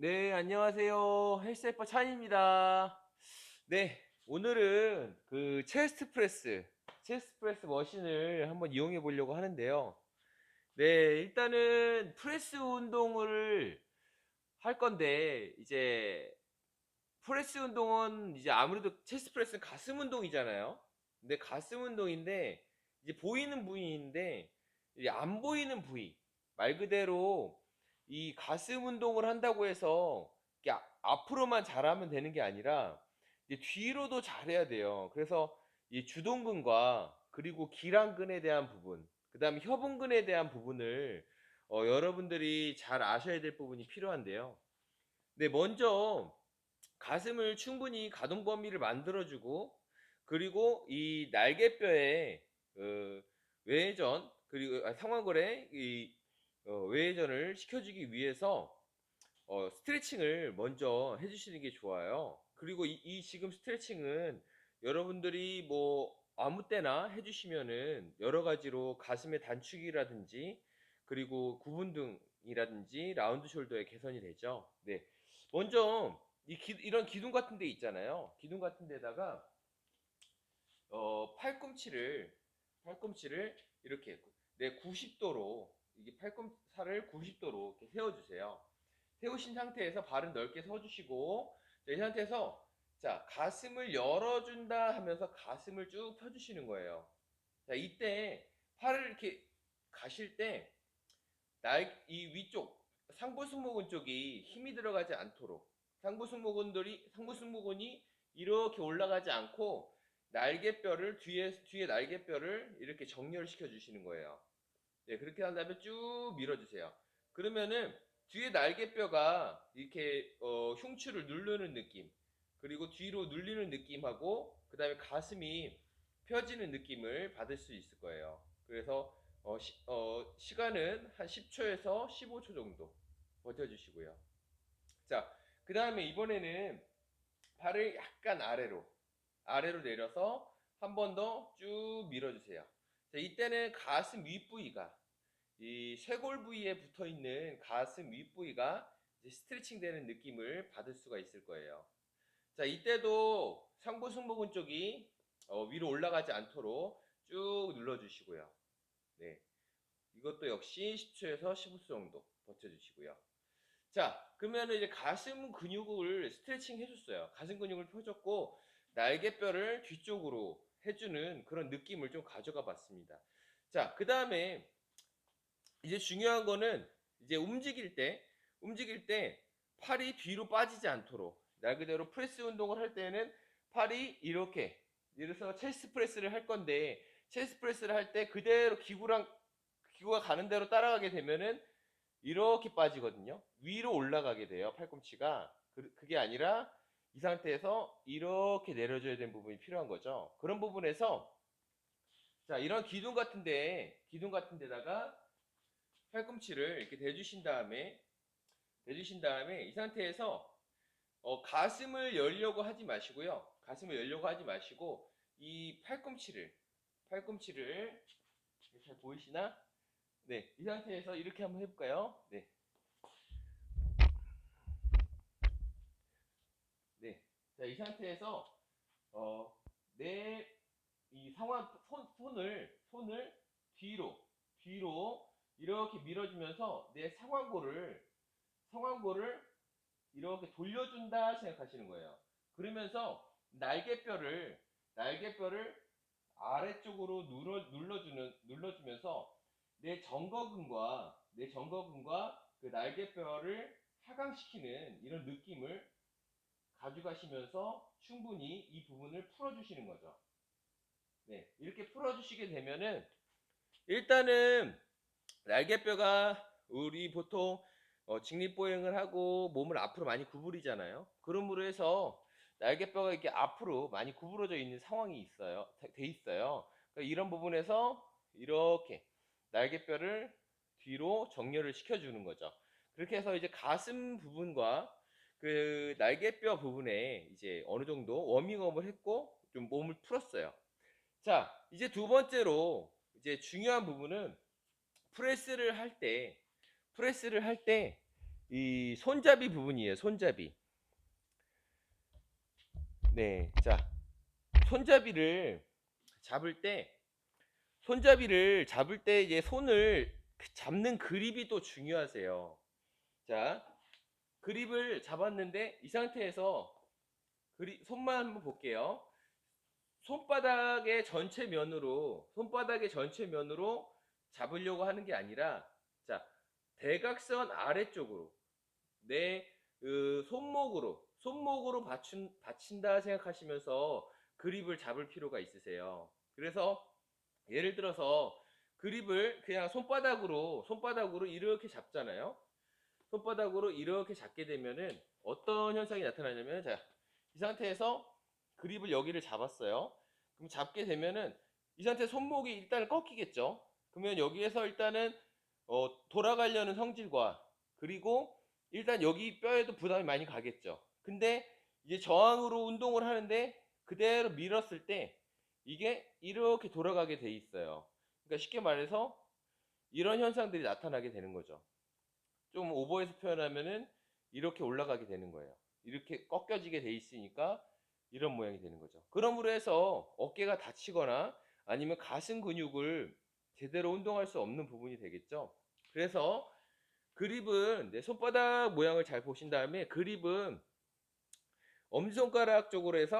네, 안녕하세요. 헬스헬퍼 찬입니다. 네, 오늘은 그 체스트 프레스 머신을 한번 이용해 보려고 하는데요. 네, 일단은 프레스 운동을 할 건데, 이제 프레스 운동은 이제 아무래도 체스트 프레스는 가슴 운동이잖아요. 근데 가슴 운동인데, 이제 보이는 부위인데, 이제 안 보이는 부위. 말 그대로 이 가슴 운동을 한다고 해서 이렇게 앞으로만 잘하면 되는 게 아니라 이제 뒤로도 잘해야 돼요. 그래서 이 주동근과 그리고 기랑근에 대한 부분, 그 다음에 협응근에 대한 부분을 여러분들이 잘 아셔야 될 부분이 필요한데요. 네, 먼저 가슴을 충분히 가동 범위를 만들어주고, 그리고 이 날개뼈의 외회전, 그리고 상완골의 이 외회전을 시켜주기 위해서 스트레칭을 먼저 해주시는 게 좋아요. 그리고 이 지금 스트레칭은 여러분들이 뭐 아무 때나 해주시면은 여러 가지로 가슴의 단축이라든지 그리고 구분등이라든지 라운드 숄더의 개선이 되죠. 네. 먼저 이런 기둥 같은 데 있잖아요. 기둥 같은 데다가 팔꿈치를 이렇게 90도로 이게 팔꿈살을 90도로 이렇게 세워주세요. 세우신 상태에서 발은 넓게 서주시고, 이 상태에서 자 가슴을 열어준다 하면서 가슴을 쭉 펴주시는 거예요. 자, 이때 팔을 이렇게 가실 때 이 위쪽 상부승모근 쪽이 힘이 들어가지 않도록 상부승모근이 이렇게 올라가지 않고 날개뼈를 뒤에 날개뼈를 이렇게 정렬시켜 주시는 거예요. 네, 그렇게 한 다음에 쭉 밀어주세요. 그러면은 뒤에 날개뼈가 이렇게 흉추를 누르는 느낌, 그리고 뒤로 눌리는 느낌하고, 그 다음에 가슴이 펴지는 느낌을 받을 수 있을 거예요. 그래서 시간은 한 10초에서 15초 정도 버텨주시고요. 자, 그 다음에 이번에는 발을 약간 아래로 내려서 한 번 더 쭉 밀어주세요. 자, 이때는 가슴 윗부위가 이 쇄골 부위에 붙어 있는 가슴 윗부위가 이제 스트레칭 되는 느낌을 받을 수가 있을 거예요. 자, 이때도 상부 승모근 쪽이 위로 올라가지 않도록 쭉 눌러주시고요. 네, 이것도 역시 10초에서 15초 정도 버텨주시고요. 자, 그러면 이제 가슴 근육을 스트레칭 해줬어요. 가슴 근육을 펴줬고 날개뼈를 뒤쪽으로 해주는 그런 느낌을 좀 가져가 봤습니다. 자, 그 다음에 이제 중요한 거는 이제 움직일 때 팔이 뒤로 빠지지 않도록 말 그대로 프레스 운동을 할 때는 팔이 이렇게, 예를 들어서 체스트 프레스를 할 건데 체스트 프레스를 할 때 그대로 기구가 가는 대로 따라가게 되면은 이렇게 빠지거든요. 위로 올라가게 돼요, 팔꿈치가. 그게 아니라 이 상태에서 이렇게 내려줘야 되는 부분이 필요한 거죠. 그런 부분에서 자, 이런 기둥 같은 데다가 팔꿈치를 이렇게 대주신 다음에 이 상태에서 가슴을 열려고 하지 마시고요. 가슴을 열려고 하지 마시고 이 팔꿈치를 잘 보이시나? 네, 이 상태에서 이렇게 한번 해볼까요? 네, 네. 자, 이 상태에서 어, 내 이 상완 손을 뒤로 이렇게 밀어주면서 내 상완골을 이렇게 돌려준다 생각하시는 거예요. 그러면서 날개뼈를 아래쪽으로 눌러주면서 내 정거근과 그 날개뼈를 하강시키는 이런 느낌을 가져가시면서 충분히 이 부분을 풀어주시는 거죠. 네, 이렇게 풀어주시게 되면은 일단은 날개뼈가 우리 보통 직립보행을 하고 몸을 앞으로 많이 구부리잖아요. 그러므로 해서 날개뼈가 이렇게 앞으로 많이 구부러져 있는 상황이 돼 있어요. 그러니까 이런 부분에서 이렇게 날개뼈를 뒤로 정렬을 시켜주는 거죠. 그렇게 해서 이제 가슴 부분과 그 날개뼈 부분에 이제 어느 정도 워밍업을 했고 좀 몸을 풀었어요. 자, 이제 두 번째로 이제 중요한 부분은 프레스를 할 때 이 손잡이 부분이에요. 손잡이. 네. 자, 손잡이를 잡을 때 이제 손을 잡는 그립이 또 중요하세요. 자, 그립을 잡았는데 이 상태에서 손만 한번 볼게요. 손바닥의 전체 면으로 잡으려고 하는 게 아니라, 자, 대각선 아래쪽으로 내 손목으로 받친다 생각하시면서 그립을 잡을 필요가 있으세요. 그래서 예를 들어서 그립을 그냥 손바닥으로 이렇게 잡잖아요. 손바닥으로 이렇게 잡게 되면은 어떤 현상이 나타나냐면, 자, 이 상태에서 그립을 여기를 잡았어요. 그럼 잡게 되면은 이 상태 손목이 일단 꺾이겠죠. 그러면 여기에서 일단은 돌아가려는 성질과, 그리고 일단 여기 뼈에도 부담이 많이 가겠죠. 근데 이제 저항으로 운동을 하는데 그대로 밀었을 때 이게 이렇게 돌아가게 돼 있어요. 그러니까 쉽게 말해서 이런 현상들이 나타나게 되는 거죠. 좀 오버해서 표현하면은 이렇게 올라가게 되는 거예요. 이렇게 꺾여지게 돼 있으니까 이런 모양이 되는 거죠. 그러므로 해서 어깨가 다치거나 아니면 가슴 근육을 제대로 운동할 수 없는 부분이 되겠죠. 그래서 그립은 내 손바닥 모양을 잘 보신 다음에, 그립은 엄지손가락 쪽으로 해서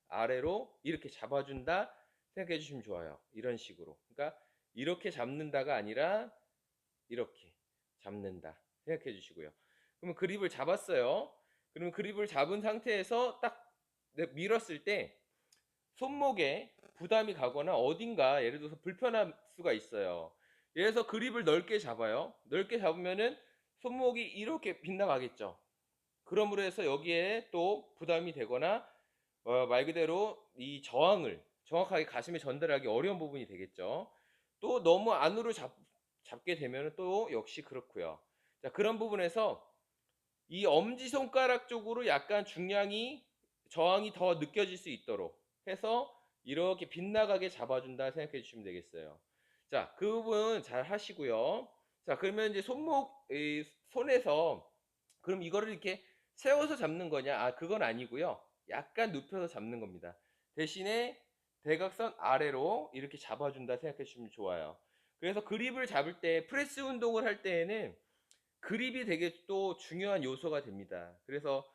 아래로 이렇게 잡아준다 생각해 주시면 좋아요. 이런 식으로. 그러니까 이렇게 잡는다가 아니라 이렇게 잡는다 생각해 주시고요. 그러면 그립을 잡았어요. 그러면 그립을 잡은 상태에서 딱 밀었을 때 손목에 부담이 가거나 어딘가 예를 들어서 불편할 수가 있어요. 예를 들어서 그립을 넓게 잡아요. 넓게 잡으면은 손목이 이렇게 빗나가겠죠. 그러므로 해서 여기에 또 부담이 되거나 말 그대로 이 저항을 정확하게 가슴에 전달하기 어려운 부분이 되겠죠. 또 너무 안으로 잡게 되면 또 역시 그렇고요. 자, 그런 부분에서 이 엄지손가락 쪽으로 약간 저항이 더 느껴질 수 있도록 해서 이렇게 빗나가게 잡아준다 생각해 주시면 되겠어요. 자, 그 부분 잘 하시고요. 자, 그러면 이제 손에서, 그럼 이거를 이렇게 세워서 잡는 거냐? 아, 그건 아니고요. 약간 눕혀서 잡는 겁니다. 대신에 대각선 아래로 이렇게 잡아준다 생각해 주시면 좋아요. 그래서 그립을 잡을 때, 프레스 운동을 할 때에는 그립이 되게 또 중요한 요소가 됩니다. 그래서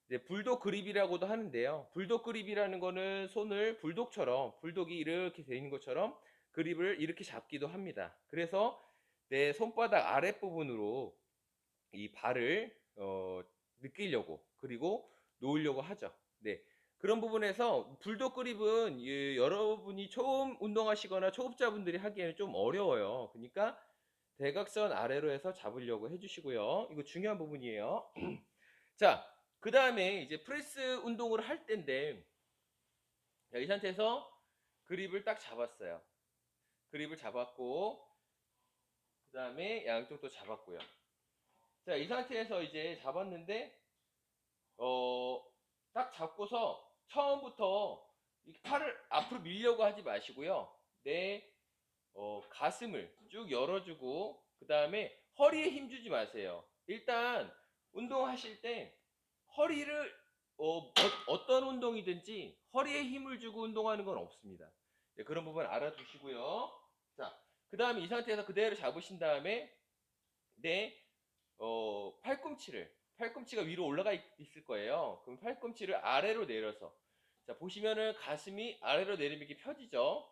이제 불독 그립이라고도 하는데요. 불독 그립이라는 거는 손을 불독이 이렇게 되어 있는 것처럼 그립을 이렇게 잡기도 합니다. 그래서 내 손바닥 아랫부분으로 이 발을 느끼려고, 그리고 놓으려고 하죠. 네. 그런 부분에서 불독 그립은 여러분이 처음 운동하시거나 초급자분들이 하기에는 좀 어려워요. 그러니까 대각선 아래로 해서 잡으려고 해주시고요. 이거 중요한 부분이에요. 자, 그 다음에 이제 프레스 운동을 할 때인데, 이 상태에서 그립을 딱 잡았어요. 그립을 잡았고, 그 다음에 양쪽도 잡았고요. 자, 이 상태에서 이제 잡았는데, 어, 딱 잡고서 처음부터 이 팔을 앞으로 밀려고 하지 마시고요. 내 가슴을 쭉 열어주고, 그 다음에 허리에 힘주지 마세요. 일단 운동하실 때 허리를 어떤 운동이든지 허리에 힘을 주고 운동하는 건 없습니다. 네, 그런 부분 알아두시고요. 자, 그 다음에 이 상태에서 그대로 잡으신 다음에 내 팔꿈치가 위로 올라가 있을 거예요. 그럼 팔꿈치를 아래로 내려서, 자, 보시면은 가슴이 아래로 내리면 이렇게 펴지죠.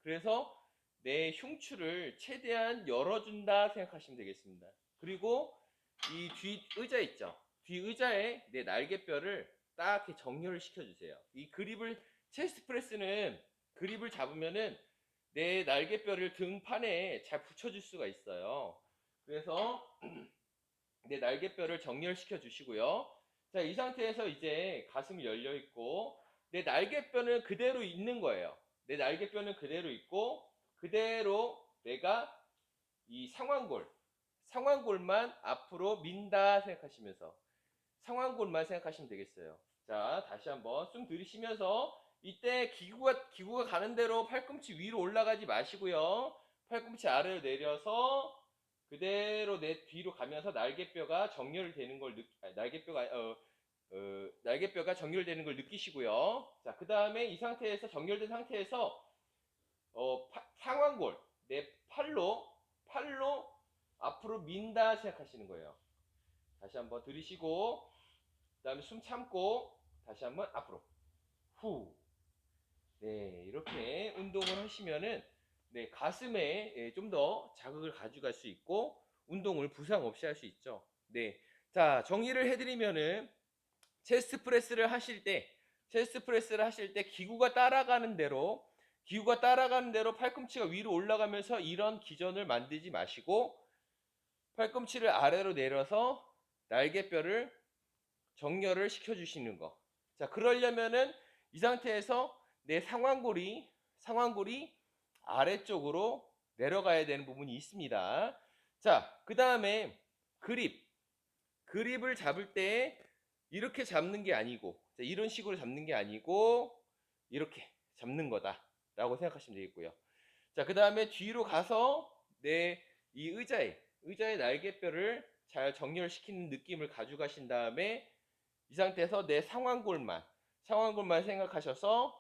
그래서 내 흉추를 최대한 열어준다 생각하시면 되겠습니다. 그리고 이 뒤 의자 있죠. 뒤 의자에 내 날개뼈를 딱 이렇게 정렬을 시켜주세요. 체스트 프레스는 그립을 잡으면은 내 날개뼈를 등판에 잘 붙여줄 수가 있어요. 그래서 내 날개뼈를 정렬시켜 주시고요. 자, 이 상태에서 이제 가슴이 열려 있고 내 날개뼈는 그대로 있는 거예요. 내 날개뼈는 그대로 있고 그대로 내가 이 상완골만 앞으로 민다 생각하시면서 상완골만 생각하시면 되겠어요. 자, 다시 한번 숨 들이쉬면서 이때 기구가 가는 대로 팔꿈치 위로 올라가지 마시고요. 팔꿈치 아래로 내려서 그대로 내 뒤로 가면서 날개뼈가 정렬되는 걸 날개뼈가 정렬되는 걸 느끼시고요. 자, 그 다음에 이 상태에서 정렬된 상태에서 상완골 내 팔로 앞으로 민다 생각하시는 거예요. 다시 한번 들이쉬고 그 다음에 숨 참고 다시 한번 앞으로 후. 네, 이렇게 운동을 하시면은 네, 가슴에 좀 더 자극을 가져갈 수 있고 운동을 부상 없이 할 수 있죠. 네, 자 정리를 해드리면은 체스트 프레스를 하실 때 기구가 따라가는 대로 팔꿈치가 위로 올라가면서 이런 기전을 만들지 마시고 팔꿈치를 아래로 내려서 날개뼈를 정렬을 시켜주시는 거. 자, 그러려면은 이 상태에서 내 상완골이 아래쪽으로 내려가야 되는 부분이 있습니다. 자, 그 다음에 그립을 잡을 때 이렇게 잡는 게 아니고, 자, 이런 식으로 잡는 게 아니고, 이렇게 잡는 거다라고 생각하시면 되겠고요. 자, 그 다음에 뒤로 가서 내 이 의자의 날개뼈를 잘 정렬시키는 느낌을 가져가신 다음에 이 상태에서 내 상완골만 생각하셔서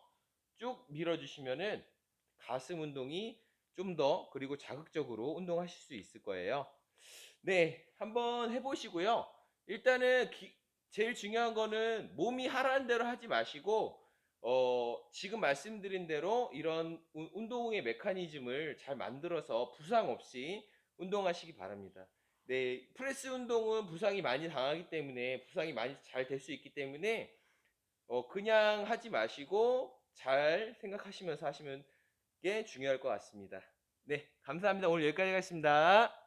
쭉 밀어주시면은 가슴 운동이 좀 더 그리고 자극적으로 운동하실 수 있을 거예요. 네, 한번 해보시고요. 일단은 제일 중요한 거는 몸이 하라는 대로 하지 마시고 지금 말씀드린 대로 이런 운동의 메커니즘을 잘 만들어서 부상 없이 운동하시기 바랍니다. 네, 프레스 운동은 부상이 많이 당하기 때문에 부상이 많이 잘 될 수 있기 때문에 그냥 하지 마시고 잘 생각하시면서 하시면 게 중요할 것 같습니다. 네, 감사합니다. 오늘 여기까지 하겠습니다.